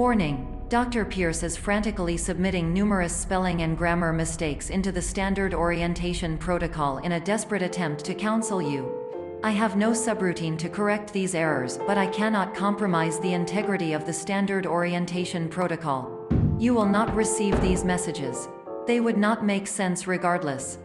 Warning: Dr. Pierce is frantically submitting numerous spelling and grammar mistakes into the standard orientation protocol in a desperate attempt to counsel you. I have no subroutine to correct these errors, but I cannot compromise the integrity of the standard orientation protocol. You will not receive these messages. They would not make sense regardless.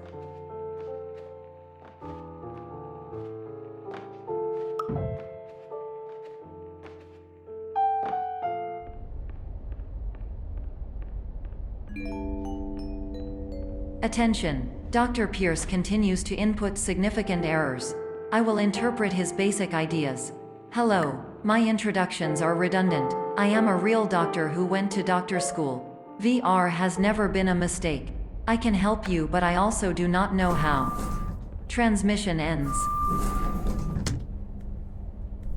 Attention! Dr. Pierce continues to input significant errors. I will interpret his basic ideas. Hello, my introductions are redundant. I am a real doctor who went to doctor school. VR has never been a mistake. I can help you, but I also do not know how. Transmission ends.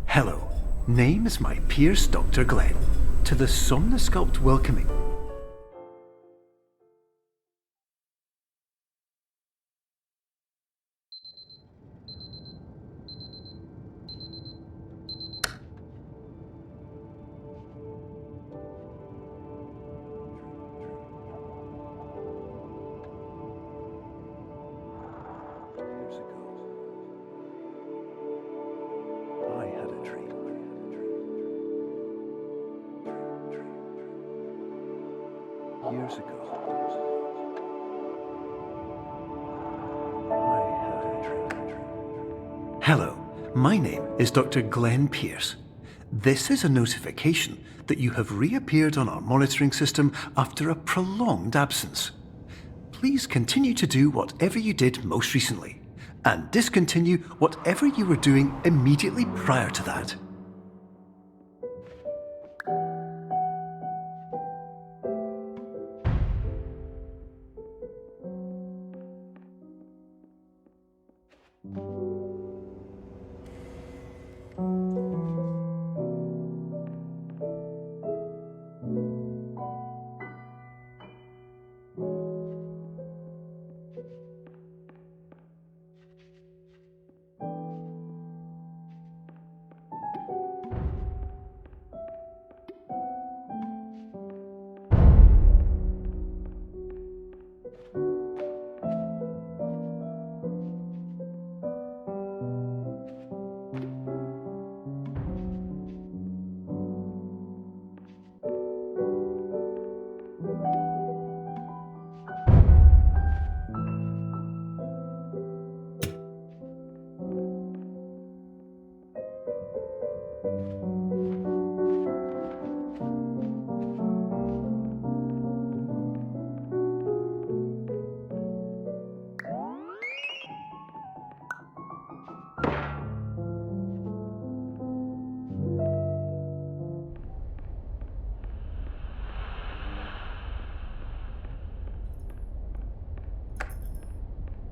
Hello, name is my Pierce Dr. Glenn. To the Somnosculpt welcoming. Years ago, I had a dream. Hello, my name is Dr. Glenn Pierce. This is a notification that you have reappeared on our monitoring system after a prolonged absence. Please continue to do whatever you did most recently, and discontinue whatever you were doing immediately prior to that.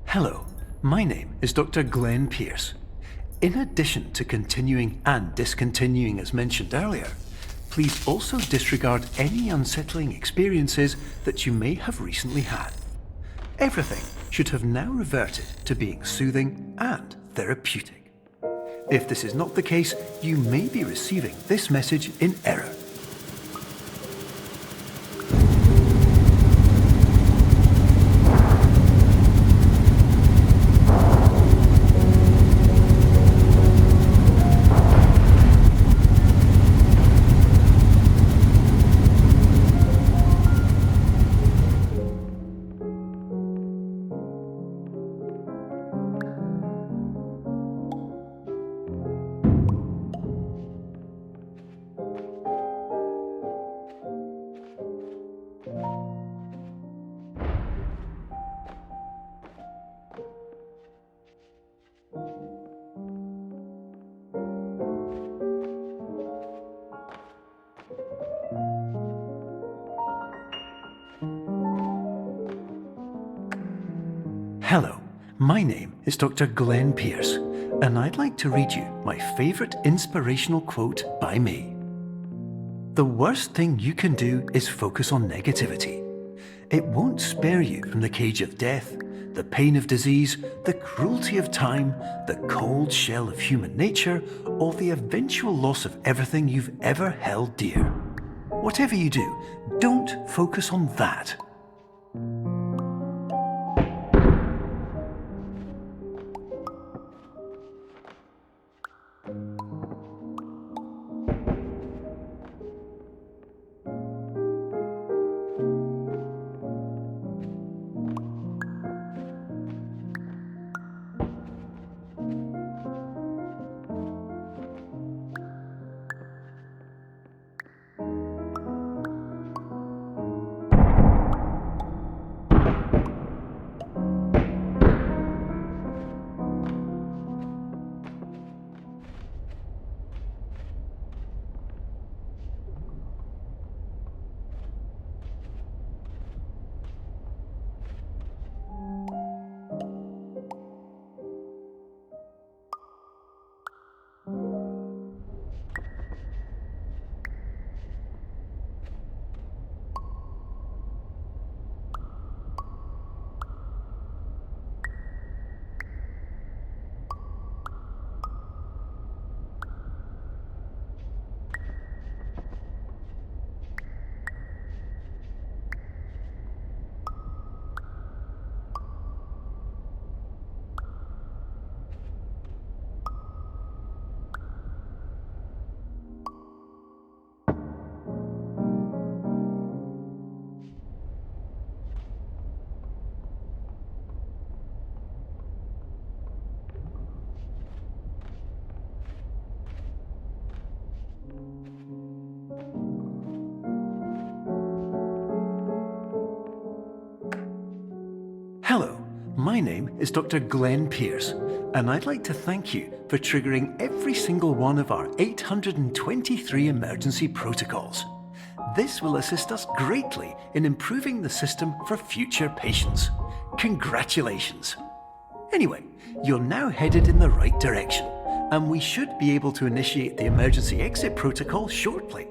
Hello, my name is Dr. Glenn Pierce. In addition to continuing and discontinuing as mentioned earlier, please also disregard any unsettling experiences that you may have recently had. Everything should have now reverted to being soothing and therapeutic. If this is not the case, you may be receiving this message in error. Hello, my name is Dr. Glenn Pierce, and I'd like to read you my favourite inspirational quote by me. The worst thing you can do is focus on negativity. It won't spare you from the cage of death, the pain of disease, the cruelty of time, the cold shell of human nature, or the eventual loss of everything you've ever held dear. Whatever you do, don't focus on that. Hello, my name is Dr. Glenn Pierce, and I'd like to thank you for triggering every single one of our 823 emergency protocols. This will assist us greatly in improving the system for future patients. Congratulations! Anyway, you're now headed in the right direction, and we should be able to initiate the emergency exit protocol shortly.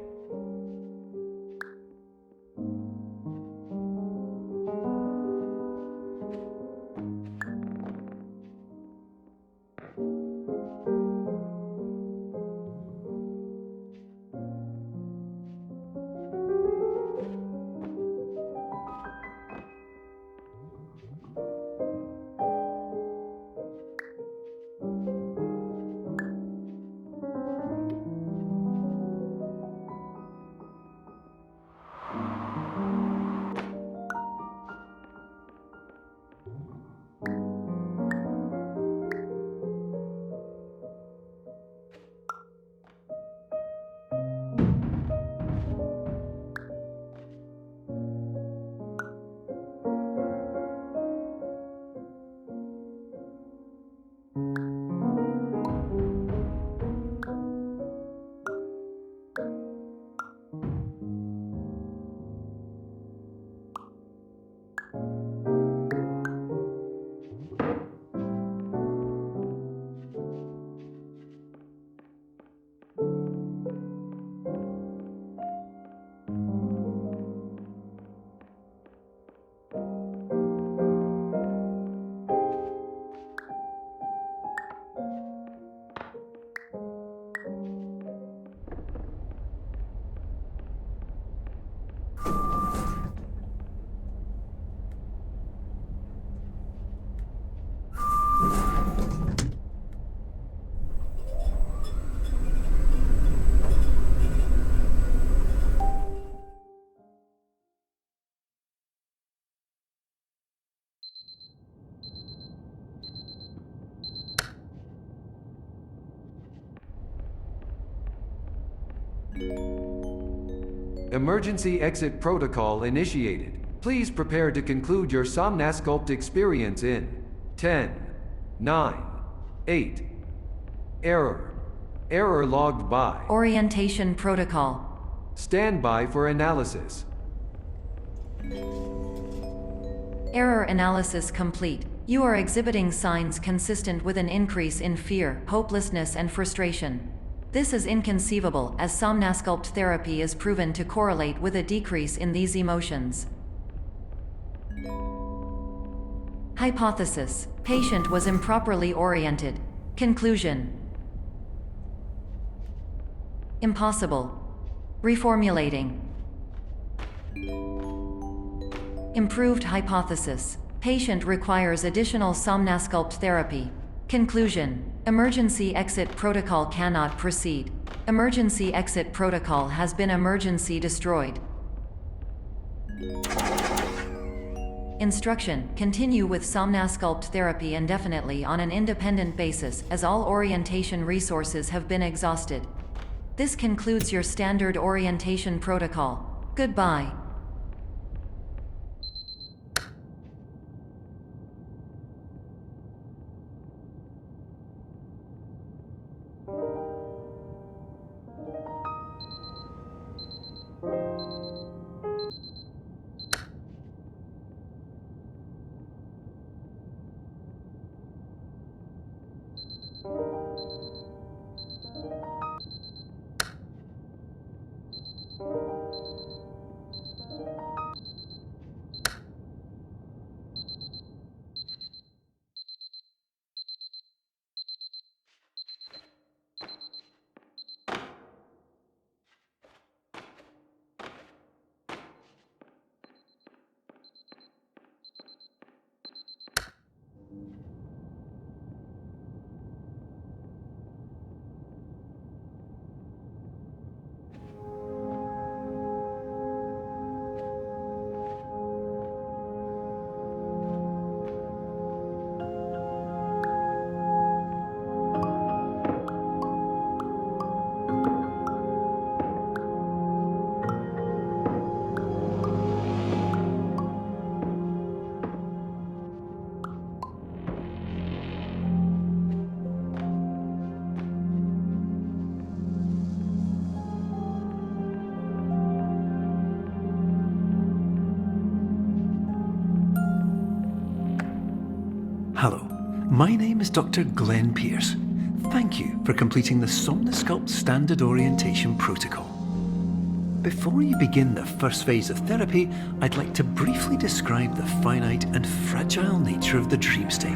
Emergency exit protocol initiated. Please prepare to conclude your Somnasculpt experience in 10, 9, 8. Error. Error logged by. Orientation protocol. Stand by for analysis. Error analysis complete. You are exhibiting signs consistent with an increase in fear, hopelessness, and frustration. This is inconceivable, as Somnasculpt therapy is proven to correlate with a decrease in these emotions. Hypothesis: patient was improperly oriented. Conclusion: impossible. Reformulating. Improved hypothesis. Patient requires additional somnasculpt therapy. Conclusion. Emergency exit protocol cannot proceed. Emergency exit protocol has been emergency destroyed. Instruction. Continue with somnasculpt therapy indefinitely on an independent basis, as all orientation resources have been exhausted. This concludes your standard orientation protocol. Goodbye. Hello, my name is Dr. Glenn Pierce. Thank you for completing the Somnosculpt Standard Orientation Protocol. Before you begin the first phase of therapy, I'd like to briefly describe the finite and fragile nature of the dream state.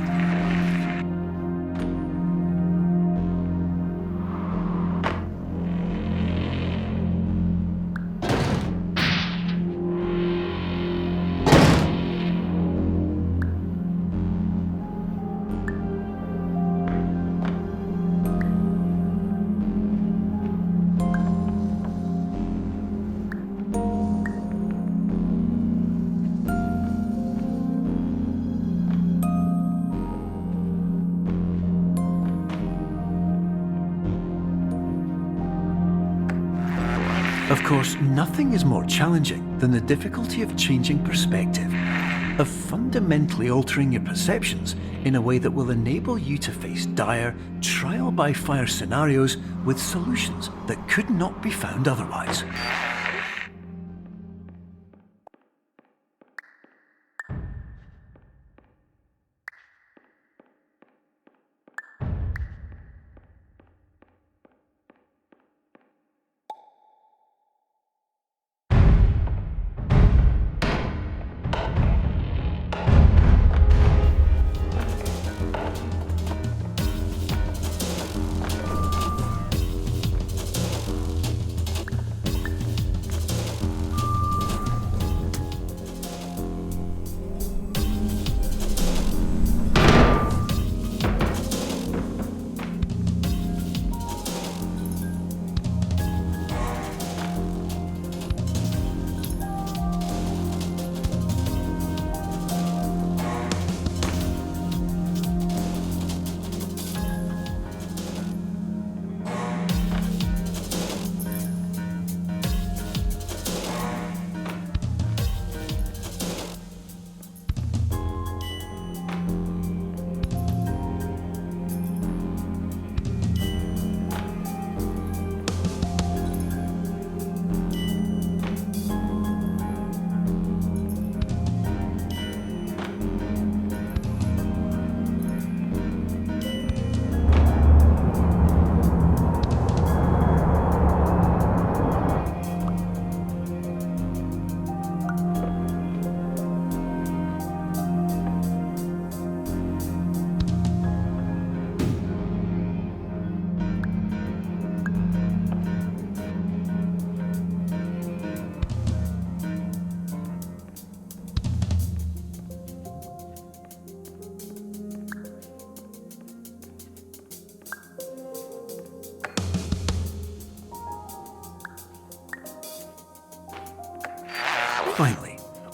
Of course, nothing is more challenging than the difficulty of changing perspective, of fundamentally altering your perceptions in a way that will enable you to face dire, trial-by-fire scenarios with solutions that could not be found otherwise.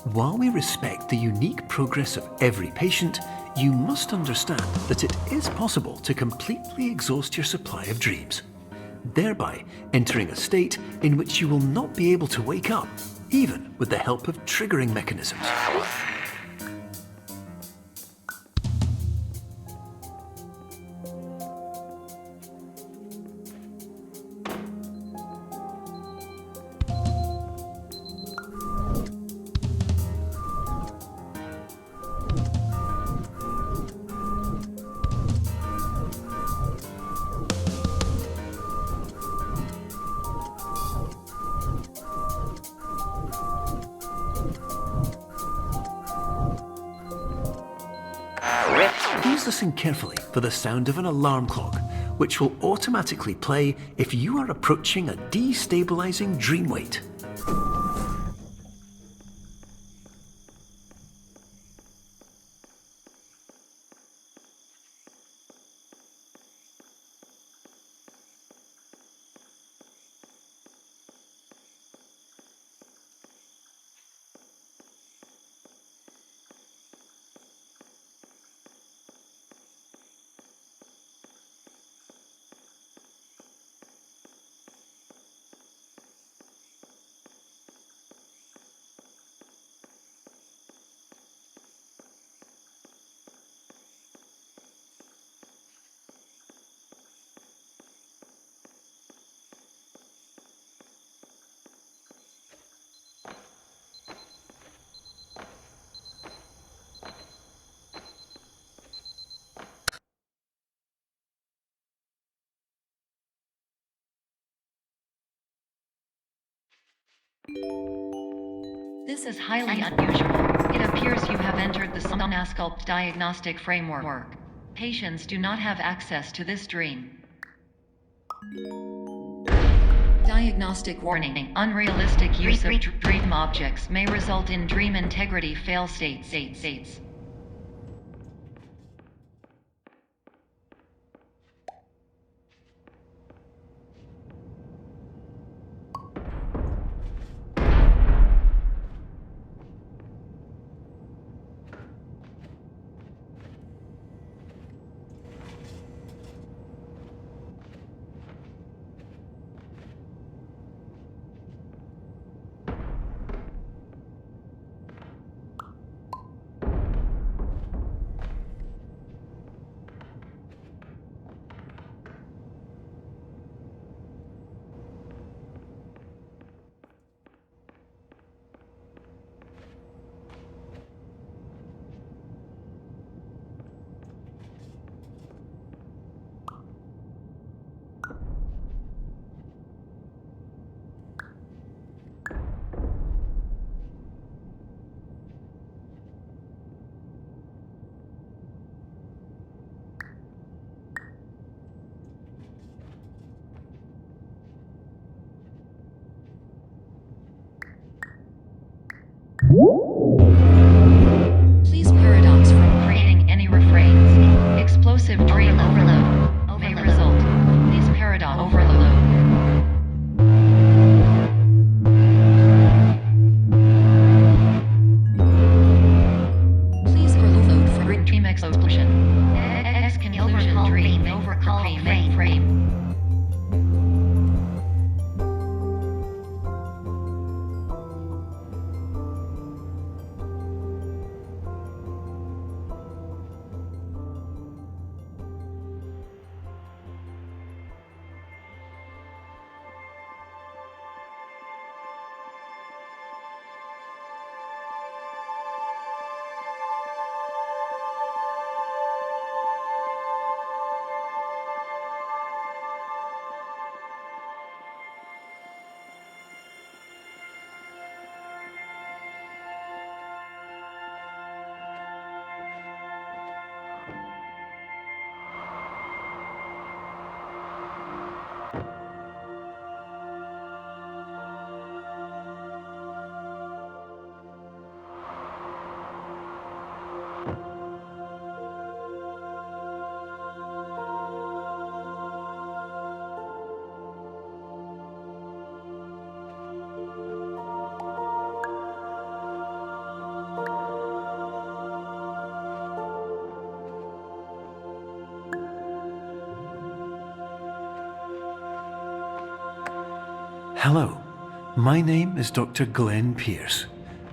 While we respect the unique progress of every patient, you must understand that it is possible to completely exhaust your supply of dreams, thereby entering a state in which you will not be able to wake up, even with the help of triggering mechanisms. Please listen carefully for the sound of an alarm clock, which will automatically play if you are approaching a destabilizing dream weight. This is highly unusual. It appears you have entered the Somnasculpt diagnostic framework. Patients do not have access to this dream. Diagnostic warning. Unrealistic use of dream objects may result in dream integrity fail states. Hello, my name is Dr. Glenn Pierce,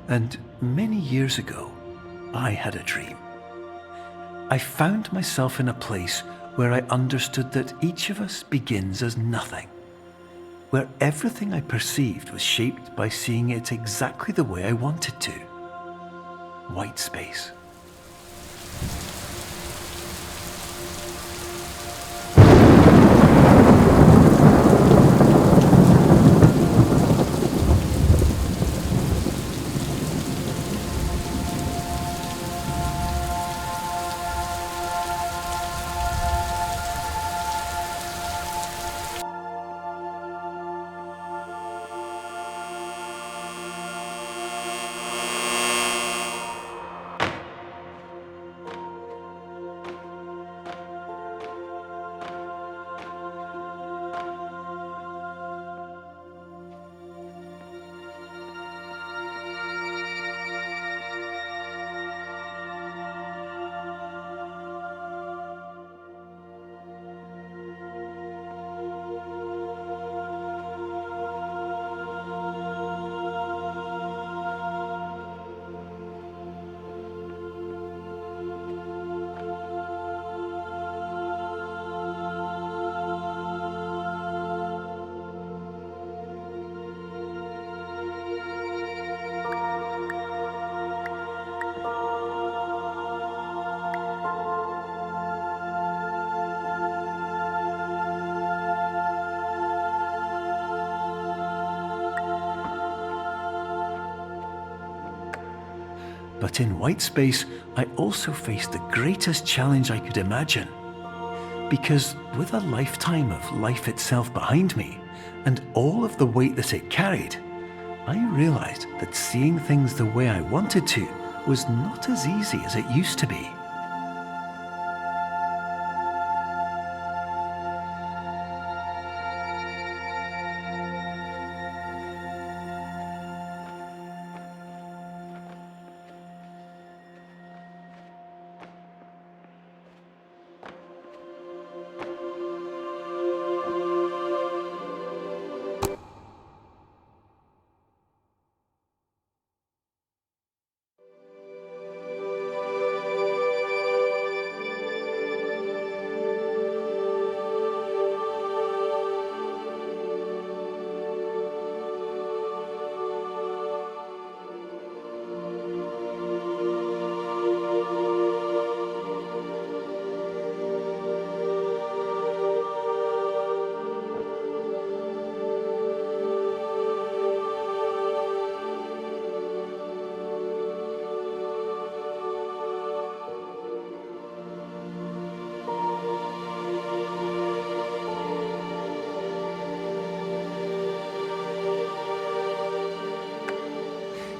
and many years ago, I had a dream. I found myself in a place where I understood that each of us begins as nothing, where everything I perceived was shaped by seeing it exactly the way I wanted to. White space. But in white space, I also faced the greatest challenge I could imagine. Because with a lifetime of life itself behind me, and all of the weight that it carried, I realized that seeing things the way I wanted to was not as easy as it used to be.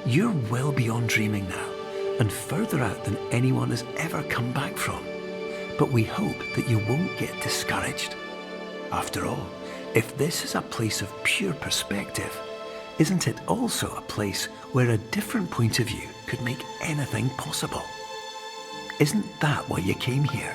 You're well beyond dreaming now, and further out than anyone has ever come back from. But we hope that you won't get discouraged. After all, if this is a place of pure perspective, isn't it also a place where a different point of view could make anything possible? Isn't that why you came here?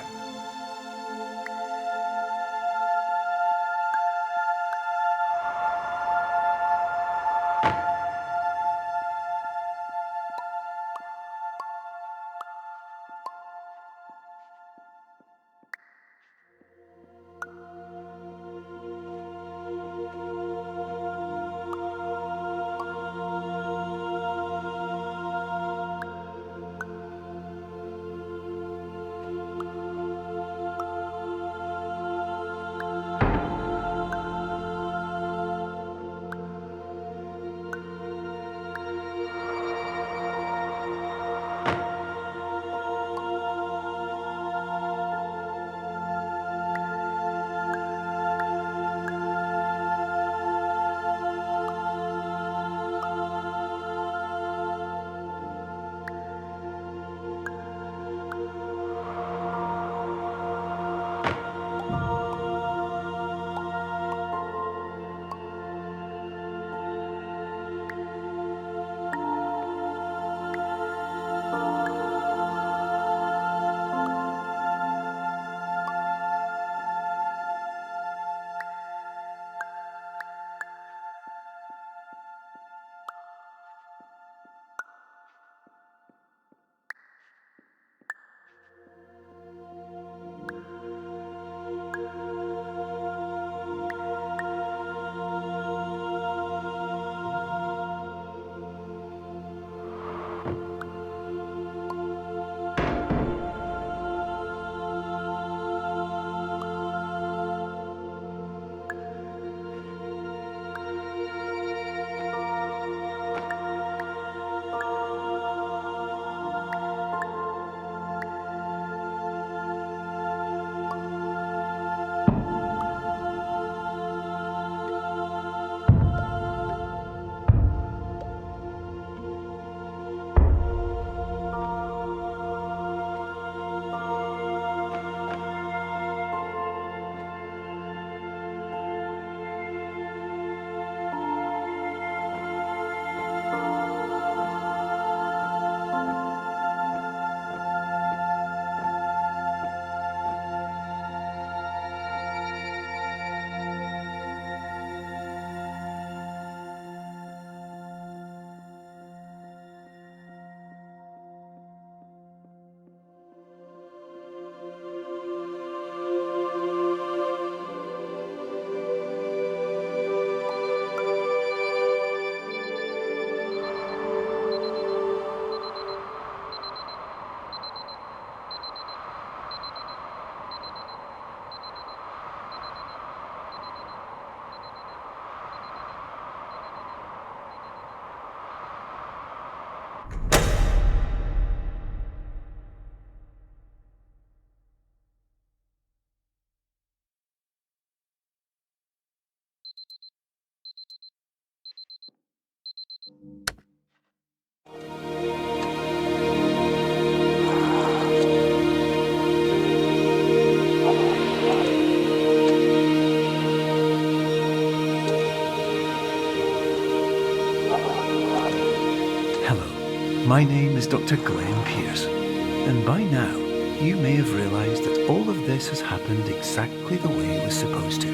My name is Dr. Glenn Pierce, and by now you may have realised that all of this has happened exactly the way it was supposed to.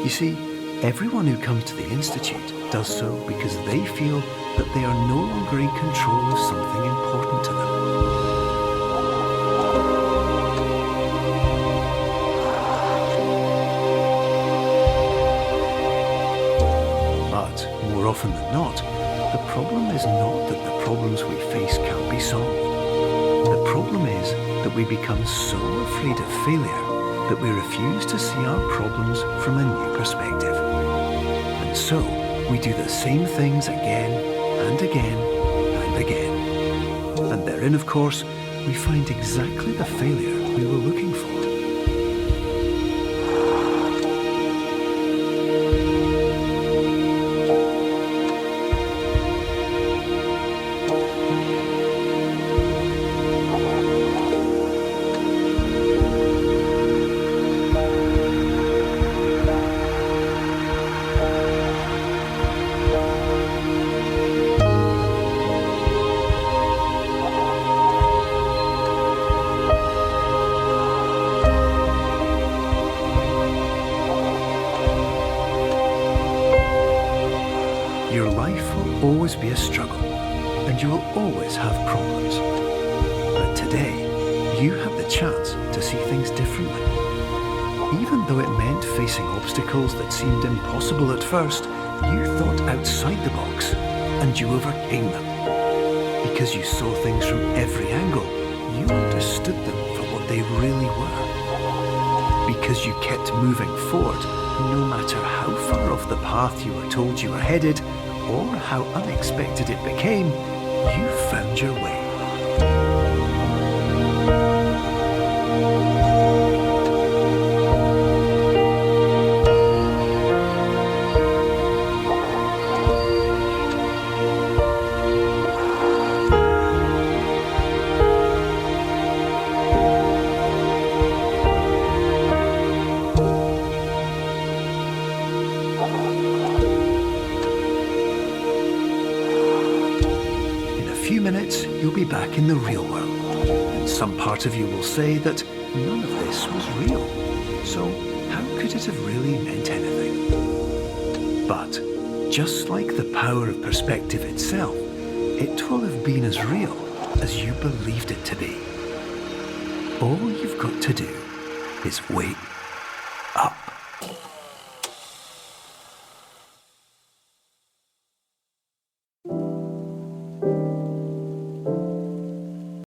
You see, everyone who comes to the Institute does so because they feel that they are no longer in control of something important to them. But more often than not, the problem is not that the problems we face can't be solved. The problem is that we become so afraid of failure that we refuse to see our problems from a new perspective. And so, we do the same things again and again and again. And therein, of course, we find exactly the failure we were looking for. Your life will always be a struggle, and you will always have problems. But today, you have the chance to see things differently. Even though it meant facing obstacles that seemed impossible at first, you thought outside the box, and you overcame them. Because you saw things from every angle, you understood them for what they really were. Because you kept moving forward, no matter how far off the path you were told you were headed, or how unexpected it became, you found your way. In a few minutes, you'll be back in the real world, and some part of you will say that none of this was real, so how could it have really meant anything? But, just like the power of perspective itself, it will have been as real as you believed it to be. All you've got to do is wait up.